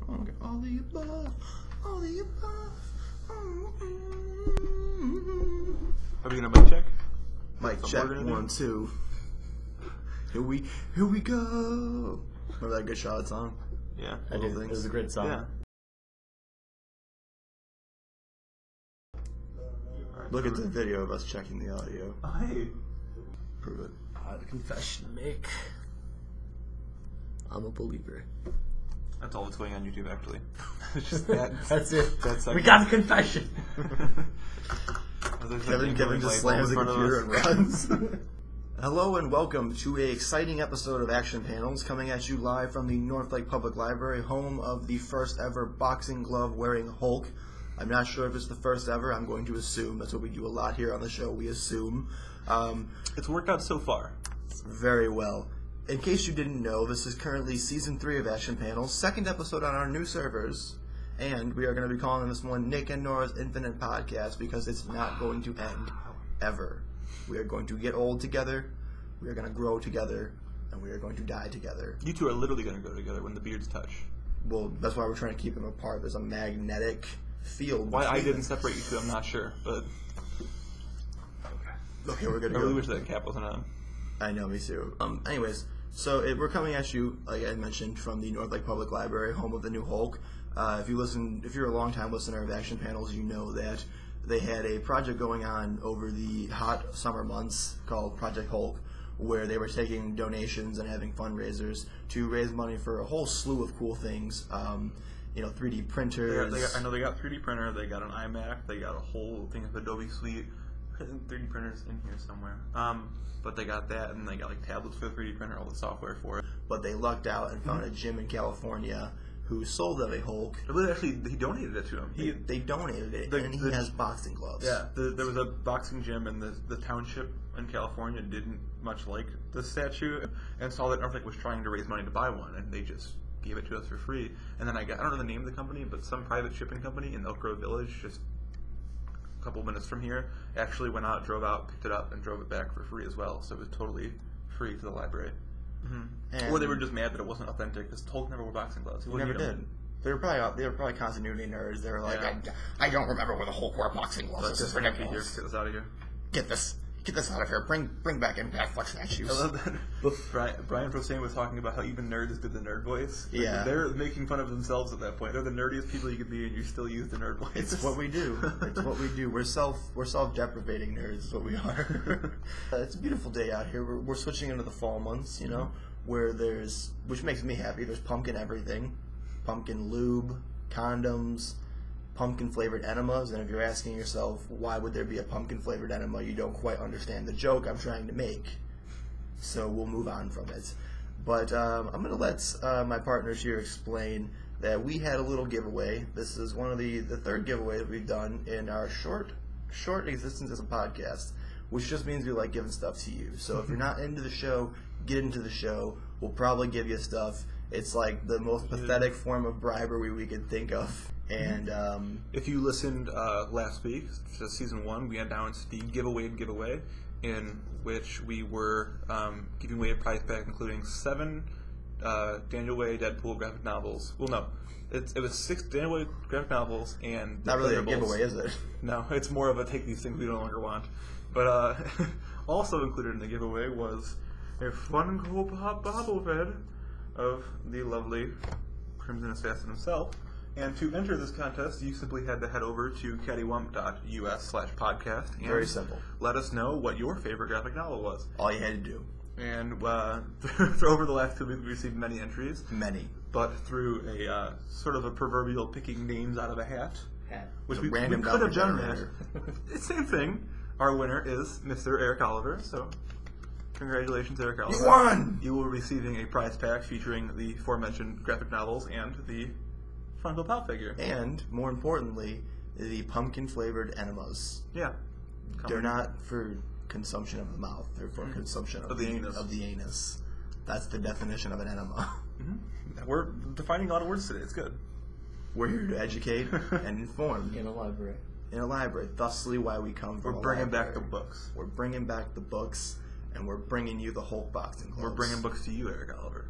Okay. All the above. All the above. Are we gonna mic check? Mic check. 1, 2. Here we go. Remember that Good Charlotte song? Yeah. I do. It was a great song. Yeah. Look at the video of us checking the audio. Oh, hey. Prove it. I have a confession to make. I'm a believer. That's all that's going on YouTube, actually. It's just that. That's it. That's we got a confession. Kevin just slams the computer and runs. Hello and welcome to an exciting episode of Action Panels, coming at you live from the North Lake Public Library, home of the first ever boxing glove wearing Hulk. I'm not sure if it's the first ever. I'm going to assume. That's what we do a lot here on the show. We assume. It's worked out so far. Very well. In case you didn't know, this is currently Season 3 of Action Panels, second episode on our new servers, and we are going to be calling this one Nick and Norah's Infinite Podcast because it's not going to end, ever. We are going to get old together, we are going to grow together, and we are going to die together. You two are literally going to go together when the beards touch. Well, that's why we're trying to keep them apart. There's a magnetic field. Why I didn't separate you two, I'm not sure, but... Okay, we're good to I go. really wish that cap wasn't on. I know, me too. Anyways, so we're coming at you, like I mentioned, from the North Lake Public Library, home of the new Hulk. If you're a long-time listener of Action Panels, you know that they had a project going on over the hot summer months called Project Hulk, where they were taking donations and having fundraisers to raise money for a whole slew of cool things. 3D printers. I know they got 3D printer, they got an iMac, they got a whole thing of Adobe Suite. 3D printers in here somewhere. But they got that, and they got like tablets for the 3D printer, all the software for it. But they lucked out and found a gym in California who sold them a Hulk. But actually, he donated it to him. They donated it, and he has boxing gloves. Yeah, there was a boxing gym, and the township in California didn't much like the statue, and saw that North Lake was trying to raise money to buy one, and they just gave it to us for free. And then I don't know the name of the company, but some private shipping company in Elk Grove Village, just a couple minutes from here, actually went out, drove out, picked it up, and drove it back for free as well. So it was totally free to the library. Mm-hmm. Or they were just mad that it wasn't authentic because Hulk never wore boxing gloves. He never did. They were probably continuity nerds. They were like, I don't remember when the Hulk wore boxing gloves. This is ridiculous. Get this out of here. Get this out of here. Bring back Impact Flex statues. I love that. Brian Posehn was talking about how even nerds did the nerd voice. Like, yeah. They're making fun of themselves at that point. They're the nerdiest people you could be, and you still use the nerd voice. It's what we do. It's what we do. We're self-deprecating nerds is what we are. It's a beautiful day out here. We're switching into the fall months, where which makes me happy, there's pumpkin everything. Pumpkin lube, condoms, pumpkin-flavored enemas, and if you're asking yourself, why would there be a pumpkin-flavored enema, you don't quite understand the joke I'm trying to make. So we'll move on from it. But I'm going to let my partners here explain that we had a little giveaway. This is one of the third giveaway that we've done in our short existence as a podcast, which just means we like giving stuff to you. So if you're not into the show, get into the show. We'll probably give you stuff. It's like the most pathetic form of bribery we could think of. And if you listened last week to Season 1, we announced the giveaway, in which we were giving away a prize pack including 7 Daniel Way Deadpool graphic novels. Well, no. It was 6 Daniel Way graphic novels and... Not really a giveaway, is it? No, it's more of a take these things we no longer want. But also included in the giveaway was a Funko Pop bobblehead of the lovely Crimson Assassin himself. And to enter this contest, you simply had to head over to cattywump.us/podcast. Very simple. Let us know what your favorite graphic novel was. All you had to do. And over the last 2 weeks, we received many entries. Many. But through a sort of a proverbial picking names out of a hat, which we could have done that. It's the same thing. Our winner is Mr. Eric Oliver, so congratulations, Eric Oliver. You won! You will be receiving a prize pack featuring the aforementioned graphic novels and the Funko Pop figure. And, more importantly, the pumpkin-flavored enemas. Yeah. They're not for consumption of the mouth. They're for consumption of the anus. That's the definition of an enema. Mm-hmm. We're defining a lot of words today. It's good. We're here to educate and inform. In a library. In a library. Thusly why we come from We're bringing back the books. We're bringing back the books, and we're bringing you the Hulk boxing gloves. We're bringing books to you, Eric Oliver.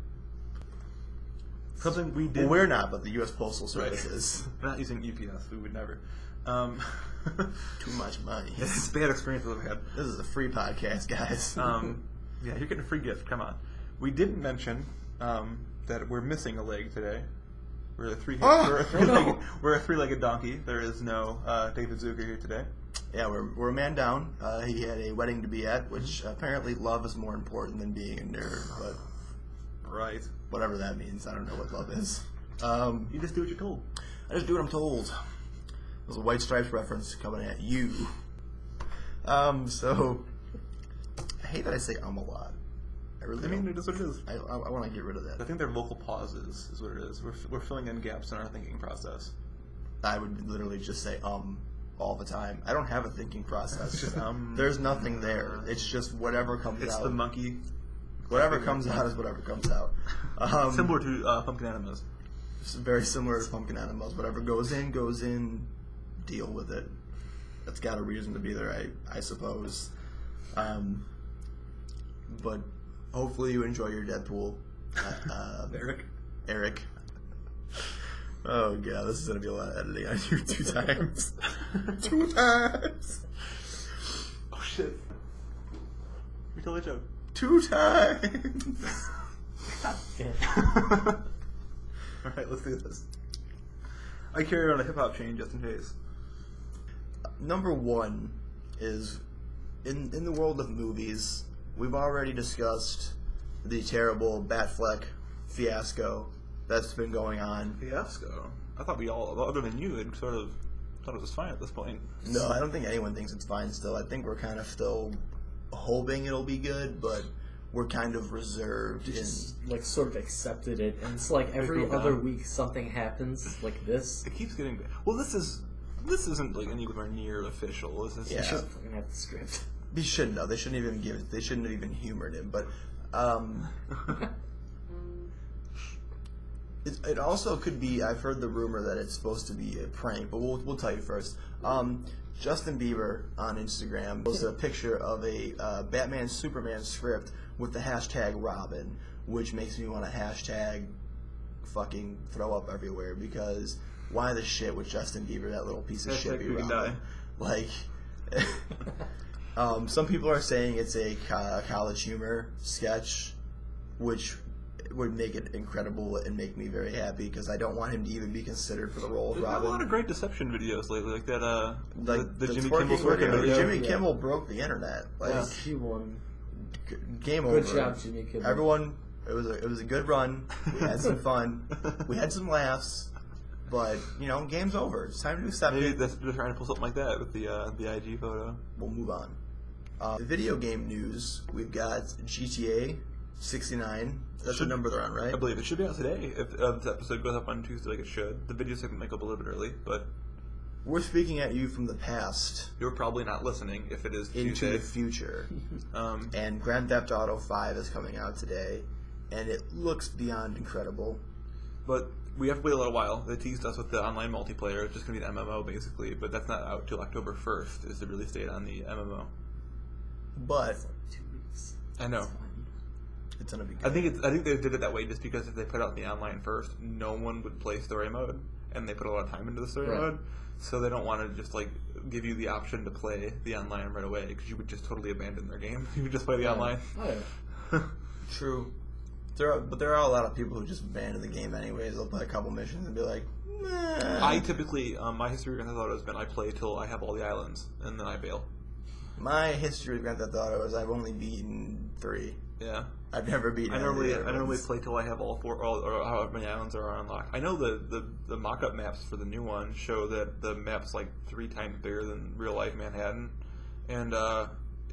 Something we did. Well, we're not, but the U.S. Postal Right. Service is. We're not using UPS. We would never. Too much money. It's a bad experience that I've had. This is a free podcast, guys. Yeah, you're getting a free gift. Come on. We didn't mention that we're missing a leg today. We're a three-legged donkey. There is no David Zucker here today. Yeah, we're a man down. He had a wedding to be at, which apparently love is more important than being a nerd, but Right. whatever that means, I don't know what love is. You just do what you're told. I just do what I'm told. There's a White Stripes reference coming at you. So I hate that I say a lot. I really mean, don't. it is what it is. I want to get rid of I that. think they're vocal pauses, is what it is. We're filling in gaps in our thinking process. I would literally just say all the time. I don't have a thinking process. It's just, There's nothing there. It's just whatever comes It's out. the monkey. Whatever comes out is whatever comes out. Similar to Pumpkin Animals. It's very similar to Pumpkin Animals. Whatever goes in. Deal with it. That's got a reason to be there, I suppose. But hopefully you enjoy your Deadpool. Eric. Oh god, this is gonna be a lot of editing. I do 2 times. 2 times. Oh shit. We told a joke. 2 times. Alright, let's do this. I carry around a hip hop chain just in case. Number 1 is in the world of movies. We've already discussed the terrible Batfleck fiasco that's been going on. Fiasco? I thought we all, other than you, had sort of thought it was fine at this point. No, I don't think anyone thinks it's fine still. I think we're kind of still hoping it'll be good, but we're kind of reserved in... Just like sort of accepted it, and it's like every moved other on. week something happens like this. It keeps getting bad. Well, this isn't like anywhere near official. This is Yeah. I should fucking have the script. They shouldn't know. They shouldn't even give it. They shouldn't have even humored him. But it also could be. I've heard the rumor that it's supposed to be a prank, but we'll tell you first. Justin Bieber on Instagram posted a picture of a Batman Superman script with the hashtag Robin, which makes me want to hashtag fucking throw up everywhere because why the shit would Justin Bieber, that little piece of shit, be we can Robin? die. Like. Some people are saying it's a college humor sketch, which would make it incredible and make me very happy because I don't want him to even be considered for the role of There's been Robin. a lot of great deception videos lately, like that. Like the Jimmy twerking Kimmel twerking video. video. Jimmy Yeah. Kimmel broke the internet. Like Yeah, he won. game over. Good job, Jimmy Kimmel. Everyone, it was a good run. We had some fun. We had some laughs. But game's over. It's time to accept Maybe it. they're trying to pull something like that with the IG photo. We'll move on. Video game news. We've got GTA 69. That's the number they're on, right? I believe it should be out today. If this episode goes up on Tuesday, like it should. The video segment might go up a little bit early, but We're speaking at you from the past you're probably not listening if it is into Tuesday. the future. And Grand Theft Auto 5 is coming out today, and it looks beyond incredible. But we have to wait a little while. They teased us with the online multiplayer. It's just going to be an MMO, basically. But that's not out till October 1st is the release date on the MMO. But It's like 2 weeks. I know. It's fine. it's gonna be good. I think they did it that way just because if they put out the online first, no one would play story mode, and they put a lot of time into the story Right. mode. So they don't want to just like give you the option to play the online right away because you would just totally abandon their game. You would just play the online. Oh, yeah. True. But there are a lot of people who just abandon the game anyways. They'll play a couple missions and be like, nah. I typically, my history with Grand Theft Auto has been I play till I have all the islands, and then I bail. My history with Grand Theft Auto is I've only beaten 3. Yeah. I've never beaten I any of normally the other I normally ones. play till I have all 4 or however many islands are unlocked. I know the mock-up maps for the new one show that the map's like 3 times bigger than real life Manhattan, and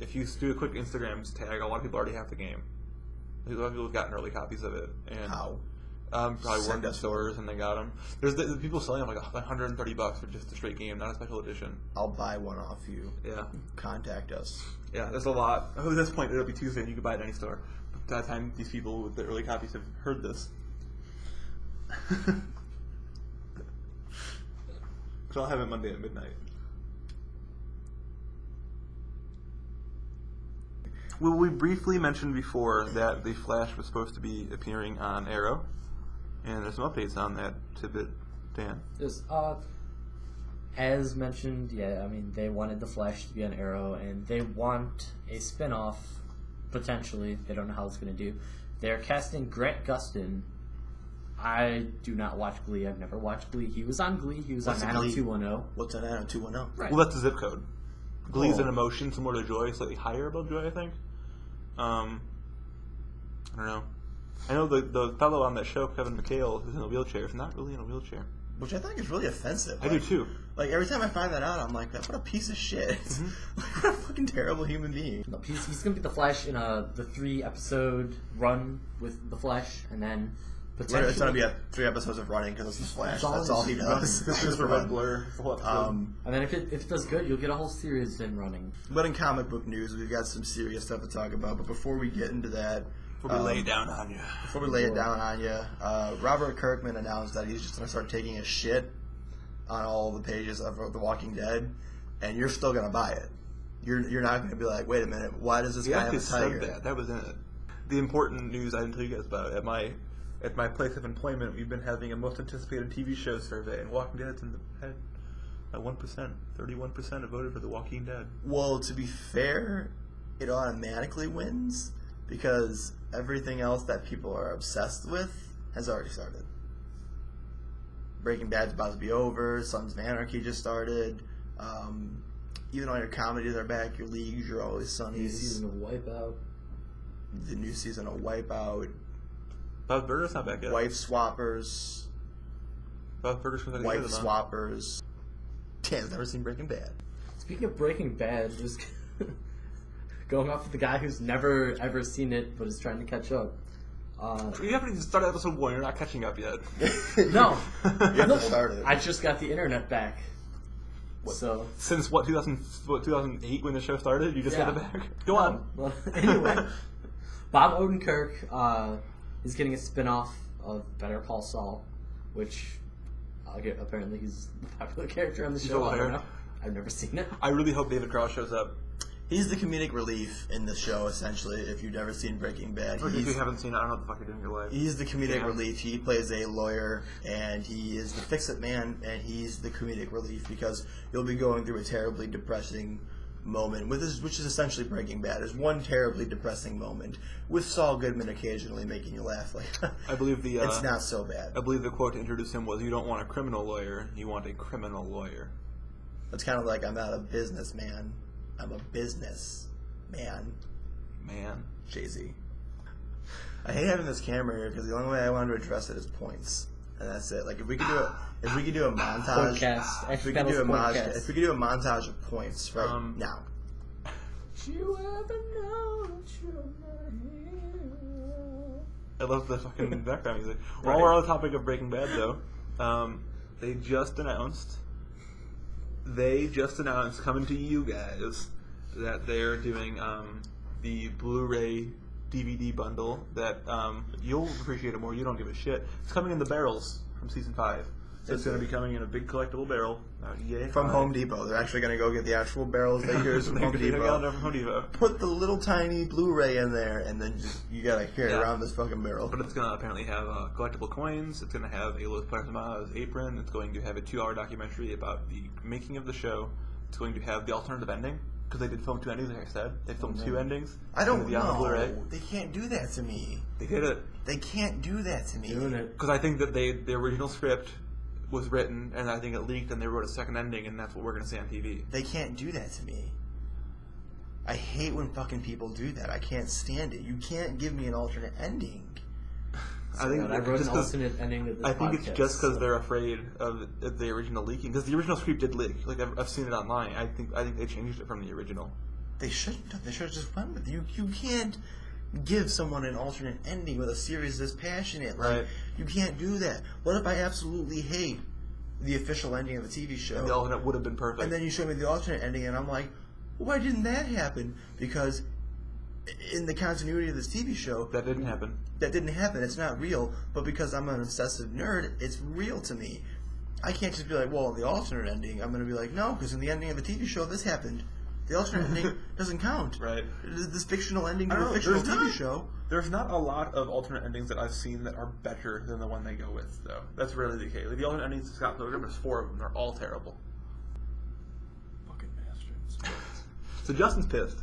if you do a quick Instagram tag, a lot of people already have the game. A lot of people have gotten early copies of it. And How? Probably Send worked in us stores and they got them. There's the people selling them like $130 for just a straight game, not a special edition. I'll buy one off you. Yeah, Contact us. yeah. There's a lot. Oh, at this point, it'll be Tuesday and you can buy it at any store. By the time these people with the early copies have heard this, because I'll have it Monday at midnight. Well, we briefly mentioned before that the Flash was supposed to be appearing on Arrow. And there's some updates on that tidbit, Dan. Just, as mentioned, yeah, I mean, they wanted The Flash to be on Arrow, and they want a spin-off, potentially. They don't know how it's going to do. They're casting Grant Gustin. I do not watch Glee. I've never watched Glee. He was on Glee. He was What's on a Glee? 90210. What's an 90210? Right. Well, that's the zip code. Glee's Oh. an emotion similar to Joy, slightly higher above Joy, I think. I don't know. I know the fellow on that show, Kevin McHale, who's in a wheelchair, is not really in a wheelchair. Which I think is really offensive. I do too. Like, every time I find that out, I'm like, what a piece of shit. Like, what a fucking terrible human being. No, he's going to be the Flash in the 3-episode run with the Flash, and then potentially It's going to be 3 episodes of running because it's the Flash. That's all he does. This is for Red Blur. and then if it does good, you'll get a whole series in running. But in comic book news, we've got some serious stuff to talk about. But before we get into that, Before we lay it down on you. Before we lay it down on you, Robert Kirkman announced that he's just going to start taking a shit on all the pages of The Walking Dead, and you're still going to buy it. You're not going to be like, wait a minute, why does this guy have a tiger? Said that was in it. The important news I didn't tell you guys about. At my place of employment, we've been having a most anticipated TV show survey, and Walking Dead's in the head by 1%. 31% have voted for The Walking Dead. Well, to be fair, it automatically wins because everything else that people are obsessed with has already started. Breaking Bad's about to be over. Sons of Anarchy just started. Even all your comedies are back. Your Leagues, your Always Sunnies. New season of Wipeout. The new season of Wipeout. Bob Burger's not back yet. Wife Swappers. Bob Burger's from Wife Swappers. Dan's never seen Breaking Bad. Speaking of Breaking Bad, just going off with the guy who's never ever seen it but is trying to catch up. You haven't even started episode 1. You're not catching up yet. No, You have to start it. I just got the internet back. What? So Since 2008 when the show started? You just got it back? Go on. Well, anyway, Bob Odenkirk is getting a spin-off of Better Call Saul, which apparently he's the popular character on the show. I don't know. I've never seen it. I really hope David Cross shows up. He's the comedic relief in the show, essentially, if you've never seen Breaking Bad. If you haven't seen it, I don't know what the fuck you're doing in your life. He's the comedic relief. He plays a lawyer, and he is the fix-it man, and he's the comedic relief because you'll be going through a terribly depressing moment, which is essentially Breaking Bad. There's one terribly depressing moment with Saul Goodman occasionally making you laugh. Like I believe it's not so bad. I believe the quote to introduce him was, "You don't want a criminal lawyer, you want a criminal lawyer." It's kind of like, I'm not a businessman. I'm a business man. Jay-Z. I hate having this camera here because the only way I wanted to address it is points, and that's it. Like if we could do a montage, Podcast. if we could do a montage of points right now. You ever know that you're my hero? I love the fucking background music. Right. While we're on the topic of Breaking Bad, though, they just announced coming to you guys that they're doing the Blu-ray DVD bundle that you'll appreciate it more. You don't give a shit. It's coming in the barrels from season 5. So it's going to be coming in a big collectible barrel. From Home Depot. They're actually going to go get the actual barrels they use from Home Depot. Put the little tiny Blu-ray in there, and then you got to carry around this fucking barrel. But it's going to apparently have collectible coins. It's going to have a Los Plasma's apron. It's going to have a 2-hour documentary about the making of the show. It's going to have the alternative ending. Because they did film 2 endings, like I said. They filmed 2 endings. I don't know. On Blu-ray. They can't do that to me. They did it. They can't do that to me. Doing it. Because I think that the original script was written, and I think it leaked, and they wrote a second ending, and that's what we're going to see on TV. They can't do that to me. I hate when fucking people do that. I can't stand it. You can't give me an alternate ending. I think I wrote an alternate ending to this I think podcast, it's just because they're afraid of the original leaking. Because the original script did leak. Like I've seen it online. I think they changed it from the original. They shouldn't have. They should have just went with you. You can't give someone an alternate ending with a series this passionate. Like, Right. You can't do that. What if I absolutely hate the official ending of the TV show? And the alternate would have been perfect. And then you show me the alternate ending, and I'm like, why didn't that happen? Because in the continuity of this TV show, that didn't happen. That didn't happen. It's not real. But because I'm an obsessive nerd, it's real to me. I can't just be like, well, the alternate ending. I'm going to be like, no, because in the ending of the TV show, this happened. The alternate ending doesn't count. Right. This fictional ending to I don't a know, fictional there's TV not- show. There's not a lot of alternate endings that I've seen that are better than the one they go with, though. That's rarely the case. Like, the alternate endings to Scott Pilgrim, there's 4 of them. They're all terrible. Fucking bastards. So Justin's pissed.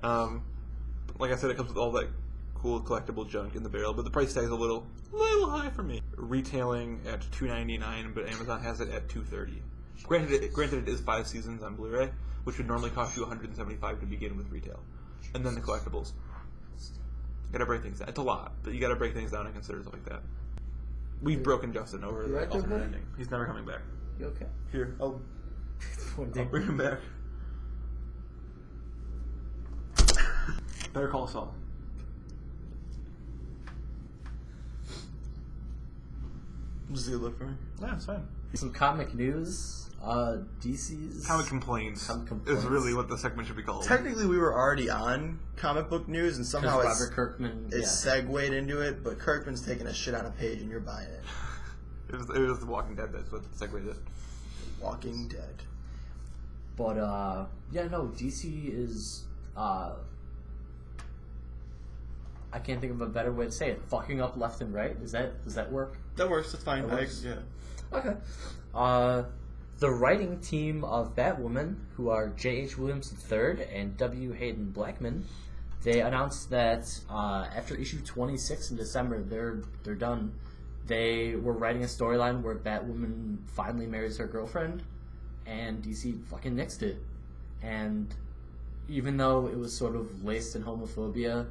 Like I said, it comes with all that cool collectible junk in the barrel, but the price tag's a little high for me. Retailing at $2.99, but Amazon has it at $2.30. Granted, it is 5 seasons on Blu-ray, which would normally cost you $175 to begin with retail, and then the collectibles. Gotta break things down. It's a lot, but you gotta break things down and consider stuff like that. We've broken Justin over You the right there, alternate buddy? ending. He's never coming back. You okay? Here, I'll One bring thing. him back. Better call Saul. Does he look for me? Yeah, it's fine. Some comic news. DC's Comic complaints Comic is complaints. really what the segment should be called. Technically, we were already on comic book news, and somehow because Robert Kirkman. it's segued into it, but Kirkman's taking a shit on a page and you're buying it. It was The Walking Dead. That's what segued it. Walking Dead. But DC is I can't think of a better way to say it. Fucking up left and right. Does that work? That works. That's fine. That works. Yeah. Okay. The writing team of Batwoman, who are J.H. Williams III and W. Hayden Blackman, they announced that after issue 26 in December, they're done. They were writing a storyline where Batwoman finally marries her girlfriend, and DC fucking nixed it. And even though it was sort of laced in homophobia,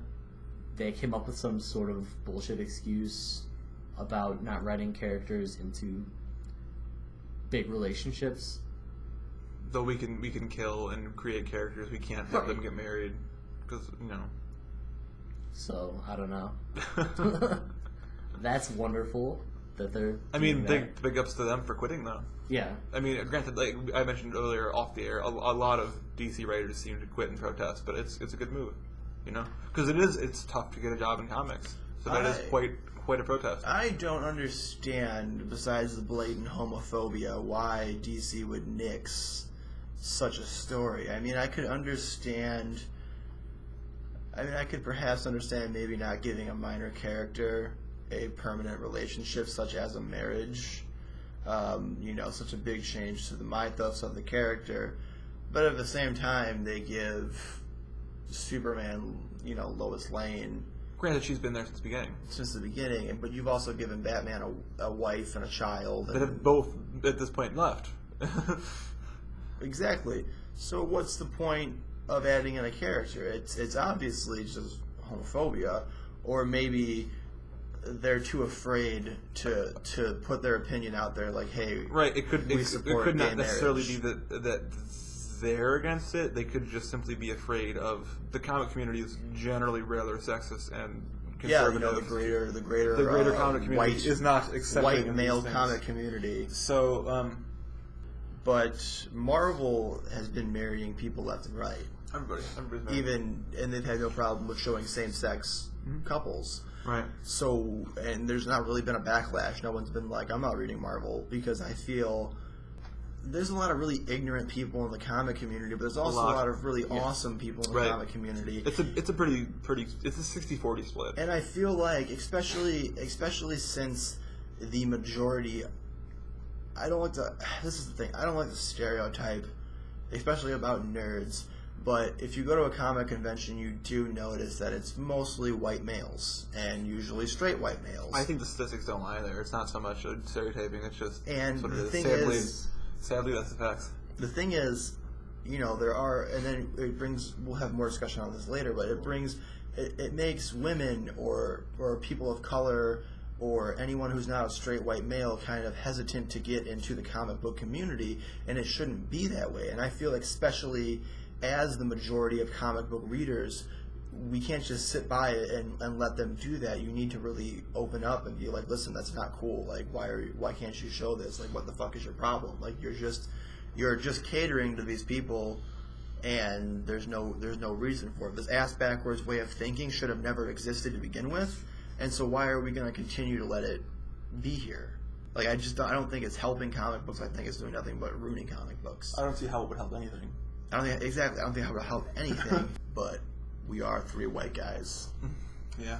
they came up with some sort of bullshit excuse about not writing characters into big relationships. Though we can kill and create characters, we can't have them get married because So I don't know. That's wonderful that they're. I mean, doing that. big ups to them for quitting though. Yeah. I mean, granted, like I mentioned earlier off the air, a lot of DC writers seem to quit and protest, but it's a good move, because it's tough to get a job in comics, so that is quite a protest. I don't understand, besides the blatant homophobia, why DC would nix such a story. I mean, I could perhaps understand maybe not giving a minor character a permanent relationship, such as a marriage. Such a big change to the mythos of the character. But at the same time, they give Superman, Lois Lane. Granted, she's been there since the beginning. But you've also given Batman a wife and a child. That have both, at this point, left. Exactly. So what's the point of adding in a character? It's obviously just homophobia, or maybe they're too afraid to put their opinion out there. Like, hey, right? It could not necessarily marriage. be that they're against it. They could just simply be afraid of the comic community is generally rather sexist and conservative. the greater comic community white is not accepting white of male these things. comic community. So, but Marvel has been marrying people left and right. everybody's married. And they've had no problem with showing same-sex couples. Right. So, and there's not really been a backlash. No one's been like, I'm not reading Marvel, because I feel there's a lot of really ignorant people in the comic community, but there's also a lot of really awesome people in the comic community. It's a pretty it's a 60-40 split. And I feel like, especially since the majority, this is the thing, I don't like the stereotype, especially about nerds, but if you go to a comic convention, you do notice that it's mostly white males, and usually straight white males. I think the statistics don't lie there. It's not so much a stereotyping, it's just And what the it is. thing Sadly, that's the facts. The thing is, there are, and then we'll have more discussion on this later, but it makes women or people of color or anyone who's not a straight white male kind of hesitant to get into the comic book community, and it shouldn't be that way. And I feel like, especially as the majority of comic book readers, we can't just sit by it and let them do that. You need to really open up and be like, listen, that's not cool. Like, why can't you show this? Like, what the fuck is your problem? Like, you're just catering to these people, and there's no reason for it. This ass backwards way of thinking should have never existed to begin with, and so why are we going to continue to let it be here? Like, I don't think it's helping comic books. I think it's doing nothing but ruining comic books. I don't see how it would help anything. I don't think it would help anything. But we are 3 white guys. Yeah.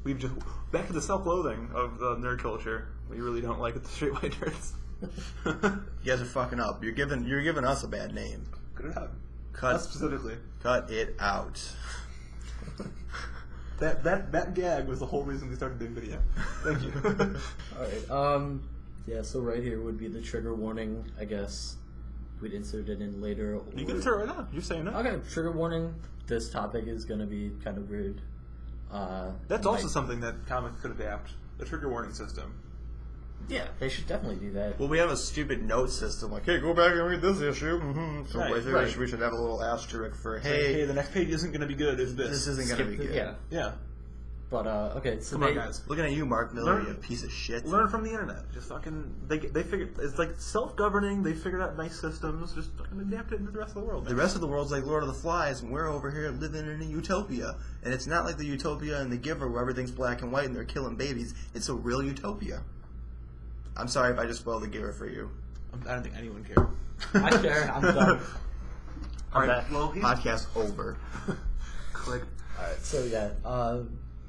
We've just back to the self-loathing of the nerd culture. We really don't like it, the straight white nerds. You guys are fucking up. You're giving us a bad name. Cut it out. Us specifically. Cut it out. That gag was the whole reason we started doing video. Thank you. Alright, yeah, so right here would be the trigger warning, I guess. We'd insert it in later. You can insert it right now. You're saying no. Okay, trigger warning. This topic is going to be kind of weird. That's also something that comics could adapt. The trigger warning system. Yeah, they should definitely do that. Well, we have a stupid note system, like, hey, go back and read this issue. Mm-hmm. So Right. we should have a little asterisk for, Hey, the next page isn't going to be good. It's this. This isn't going to be good. Yeah. Yeah. But, okay, so Come on, guys. Looking at you, Mark Miller, you piece of shit. Learn from the internet. Just fucking... They figured... It's like self-governing. They figured out nice systems. Just fucking adapt it into the rest of the world. The rest of the world's like Lord of the Flies, and we're over here living in a utopia. And it's not like the utopia in The Giver where everything's black and white and they're killing babies. It's a real utopia. I'm sorry if I just spoiled The Giver for you. I don't think anyone cares. I care. I'm done. Alright, well, Podcast over. Click. Alright, so yeah,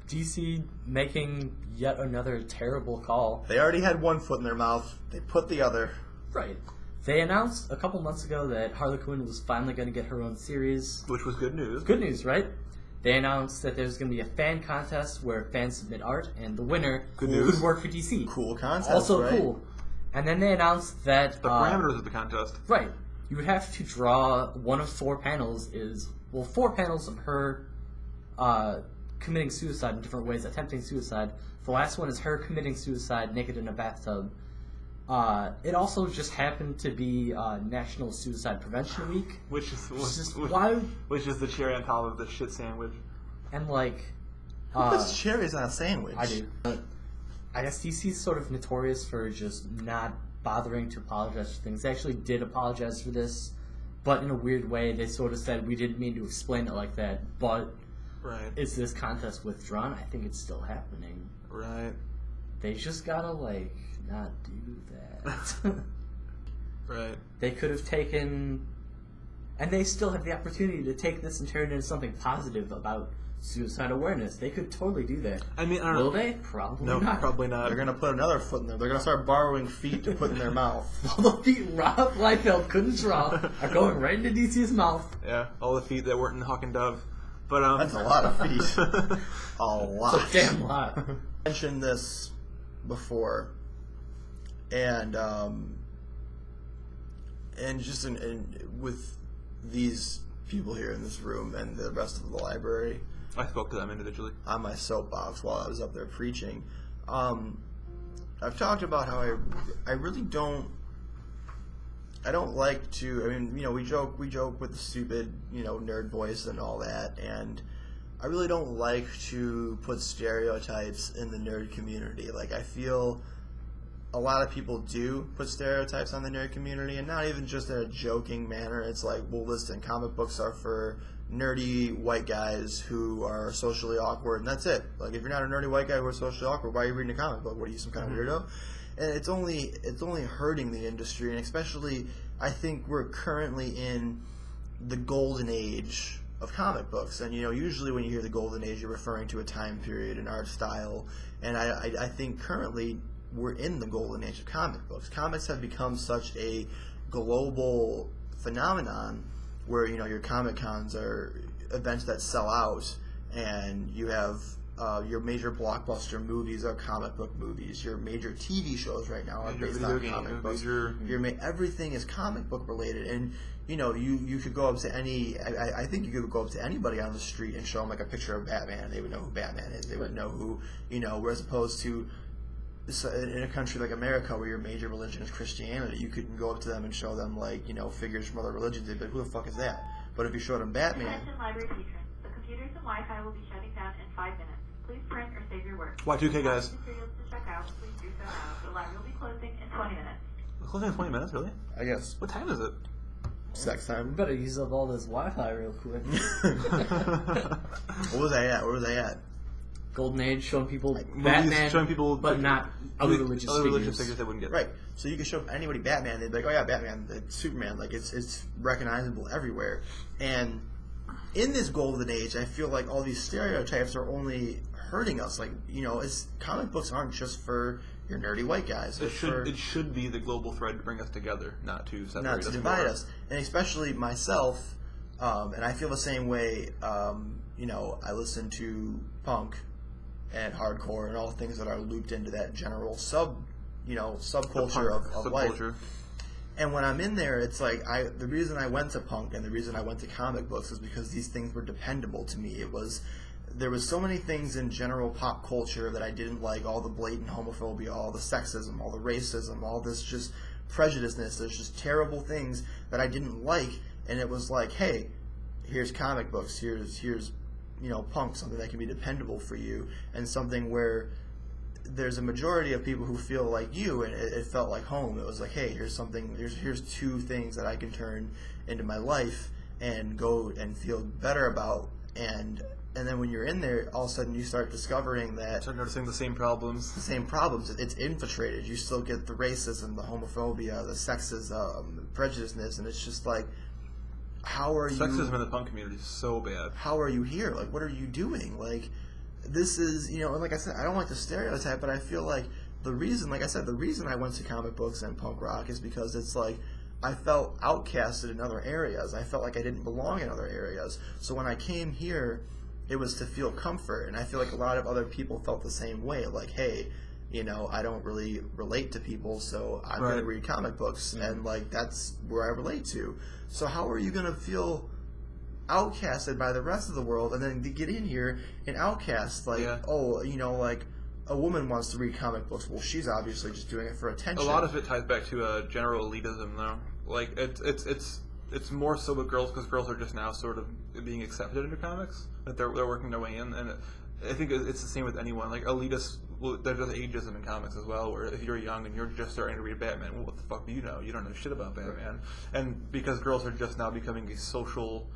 DC making yet another terrible call. They already had one foot in their mouth. They put the other. Right. They announced a couple months ago that Harley Quinn was finally going to get her own series. Which was good news. Good news, right? They announced that there's going to be a fan contest where fans submit art, and the winner Good news. could work for DC. Cool contest, Also right? cool. And then they announced that... The parameters of the contest. Right. You would have to draw one of 4 panels 4 panels of her committing suicide in different ways, attempting suicide. The last one is her committing suicide naked in a bathtub. It also just happened to be National Suicide Prevention Week. Which is the cherry on top of the shit sandwich. And like... Who puts cherries on a sandwich? I do. I guess DC's sort of notorious for just not bothering to apologize for things. They actually did apologize for this, but in a weird way. They sort of said, we didn't mean to explain it like that, but Right. is this contest withdrawn? I think it's still happening. Right. They just gotta, like, not do that. Right. They could have taken... And they still have the opportunity to take this and turn it into something positive about suicide awareness. They could totally do that. I mean, I don't Will know. they? Probably No, not. probably not. They're going to put another foot in there. They're going to start borrowing feet to put in their mouth. All the feet Rob Liefeld couldn't draw are going right into DC's mouth. Yeah, all the feet that weren't in Hawk and Dove. But That's a lot of feet. A lot. It's a damn lot. I mentioned this before, and just with these people here in this room and the rest of the library, I spoke to them individually. on my soapbox while I was up there preaching. I've talked about how I really don't. I don't like to. I mean, we joke with the stupid, nerd voice and all that, and I really don't like to put stereotypes in the nerd community. Like, I feel a lot of people do put stereotypes on the nerd community, and not even just in a joking manner. It's like, well, listen, comic books are for nerdy white guys who are socially awkward, and that's it. Like, if you're not a nerdy white guy who is socially awkward, why are you reading a comic book? What are you, some kind of weirdo? And it's only hurting the industry, and especially, I think we're currently in the golden age of comic books. And usually when you hear the golden age, you're referring to a time period, an art style, and I think currently we're in the golden age of comic books. Comics have become such a global phenomenon where your Comic Cons are events that sell out, and you have your major blockbuster movies are comic book movies. Your major TV shows right now are based on comic books. Everything is comic book related, and you could go up to any. I think you could go up to anybody on the street and show them like a picture of Batman. They would know who Batman is. They would know who Whereas opposed to in a country like America where your major religion is Christianity, you couldn't go up to them and show them figures from other religions. They'd be like, who the fuck is that? But if you showed them Batman. Attention library patrons. The computers and Wi-Fi will be shutting down in 5 minutes. Please print or save your work. Y2K, guys. Materials to check out. Please do so now. The library will be closing in 20 minutes. We're closing in 20 minutes, really? I guess. What time is it? Sex We time. better use up all this Wi-Fi real quick. What was I at? Golden Age, showing people movies, Batman, showing people, but not other religious figures. They wouldn't get. Right. So you can show anybody Batman, they'd be like, oh yeah, Batman, it's Superman. Like, it's recognizable everywhere. And in this golden age, I feel like all these stereotypes are only hurting us. Like, comic books aren't just for your nerdy white guys. It should be the global thread to bring us together, not to separate us. Not to divide us. And especially myself, and I feel the same way. I listen to punk and hardcore and all the things that are looped into that general subculture of life. And when I'm in there, it's like the reason I went to punk and the reason I went to comic books is because these things were dependable to me. There was so many things in general pop culture that I didn't like, all the blatant homophobia, all the sexism, all the racism, all this just prejudiceness. There's just terrible things that I didn't like, and it was like, hey, here's comic books, here's punk, something that can be dependable for you, and something where there's a majority of people who feel like you, and it felt like home. It was like, hey, here's two things that I can turn into my life and go and feel better about, and then when you're in there, all of a sudden you start discovering that... Start noticing the same problems. It's infiltrated. You still get the racism, the homophobia, the sexism, the prejudiceness, and it's just like, how are you... Sexism in the punk community is so bad. How are you here? Like, what are you doing? Like, this is, and like I said, I don't like the stereotype, but I feel like the reason I went to comic books and punk rock is because it's like, I felt outcasted in other areas. I felt like I didn't belong in other areas. So when I came here, it was to feel comfort, and I feel like a lot of other people felt the same way. Like, hey, I don't really relate to people, so I'm going to read comic books, and like that's where I relate to. So how are you going to feel outcasted by the rest of the world, and then to get in here and outcast? Like, like a woman wants to read comic books. Well, she's obviously just doing it for attention. A lot of it ties back to general elitism, though. Like it's more so with girls, because girls are just now sort of being accepted into comics, that they're working their way in, and I think it's the same with anyone. Like elitists, there's ageism in comics as well, where if you're young and you're just starting to read Batman, well, what the fuck do you know? You don't know shit about Batman. And because girls are just now becoming a social,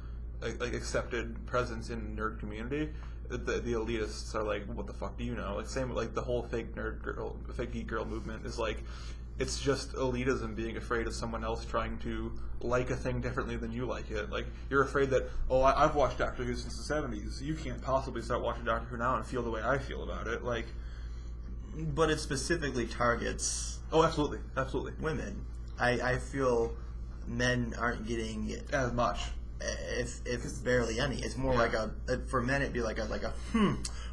like accepted presence in the nerd community, the elitists are like, what the fuck do you know? Like same with like the whole fake geek girl movement is like, it's just elitism being afraid of someone else trying to like a thing differently than you like it. Like, you're afraid that, I've watched Doctor Who since the 70s. You can't possibly start watching Doctor Who now and feel the way I feel about it. Like, but it specifically targets... Oh, absolutely. Absolutely. Women. I feel men aren't getting... As much. If barely any. It's more like for men it'd be like a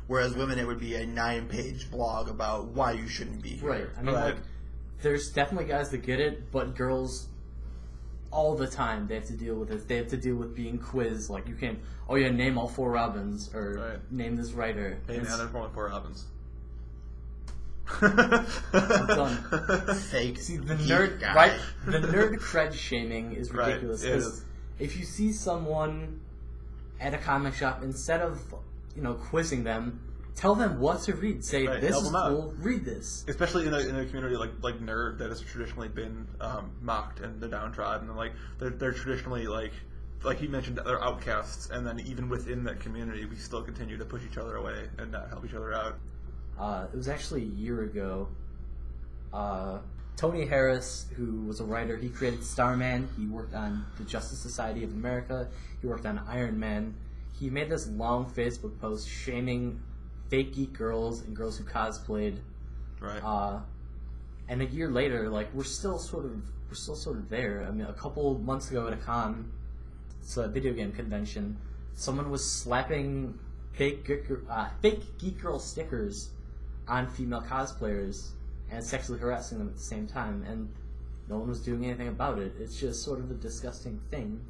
whereas women it would be a 9-page blog about why you shouldn't be here. Right. I mean, like, there's definitely guys that get it, but girls, all the time, they have to deal with this. They have to deal with being quizzed. Like, you can't, name all 4 Robins, or name this writer. Hey, man, there's more than 4 Robins. I'm done. Fake. See, the nerd guy. Right? The nerd cred shaming is ridiculous. Right. It is. If you see someone at a comic shop, instead of, quizzing them, tell them what to read. Say, this is cool, read this. Especially in a community like nerd that has traditionally been mocked and the downtrodden, and like they're traditionally like you mentioned, they're outcasts, and then even within that community we still continue to push each other away and not help each other out. It was actually a year ago. Tony Harris, who was a writer, he created Starman. He worked on the Justice Society of America. He worked on Iron Man. He made this long Facebook post shaming fake geek girls and girls who cosplayed. Right. And a year later, like, we're still sort of there. I mean, a couple months ago at a con, it's a video game convention, someone was slapping fake geek girl stickers on female cosplayers and sexually harassing them at the same time, and no one was doing anything about it. It's just sort of a disgusting thing.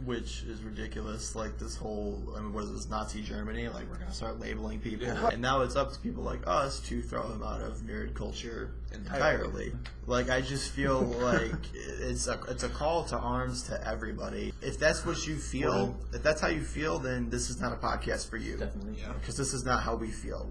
Which is ridiculous, like this whole, what is this, Nazi Germany? Like, we're going to start labeling people. Yeah. And now it's up to people like us to throw them out of nerd culture entirely. Like, I just feel like it's a call to arms to everybody. If that's what you feel, if that's how you feel, then this is not a podcast for you. Definitely. Yeah. Because this is not how we feel.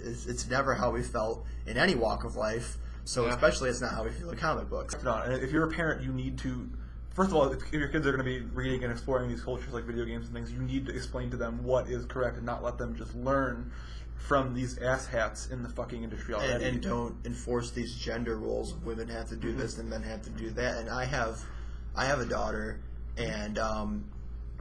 It's never how we felt in any walk of life, so especially it's not how we feel in comic books. And if you're a parent, you need to... First of all, if your kids are going to be reading and exploring these cultures like video games and things, you need to explain to them what is correct and not let them just learn from these asshats in the fucking industry already. And don't enforce these gender roles. Women have to do this and men have to do that. And I have a daughter, and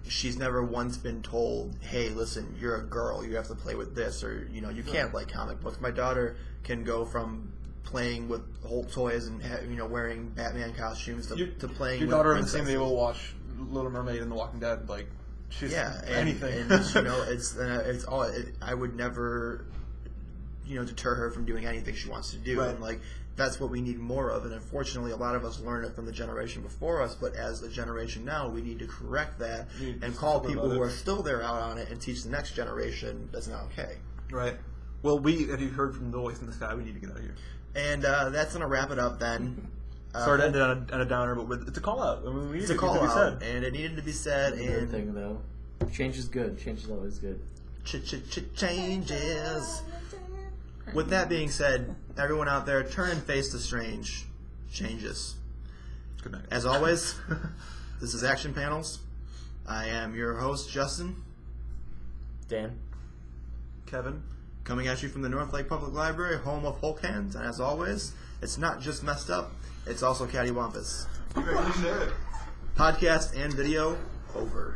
she's never once been told, hey, listen, you're a girl, you have to play with this, or, you know, you can't like comic books. My daughter can go from playing with Hulk toys and, you know, wearing Batman costumes to playing your with daughter princesses. in the same day will watch Little Mermaid and The Walking Dead, like, she's anything. And you know, it's all. I would never, you know, deter her from doing anything she wants to do, Right. and like that's what we need more of. And unfortunately, a lot of us learn it from the generation before us. But as the generation now, we need to correct that and call people who are still there out on it and teach the next generation that's not okay. Right. Well, if you've heard from the voice in the sky, we need to get out of here. And that's gonna wrap it up then. Sorry to end it on a downer, but it's a call out. I mean, It's a call out, and it needed to be said. Another thing, though, change is good. Change is always good. Changes. With that being said, everyone out there, turn and face the strange changes. Good night. As always, this is Action Panels. I am your host, Justin. Dan. Kevin. Coming at you from the North Lake Public Library, home of Hulk Hands. And as always, it's not just messed up, it's also cattywampus. Podcast and video over.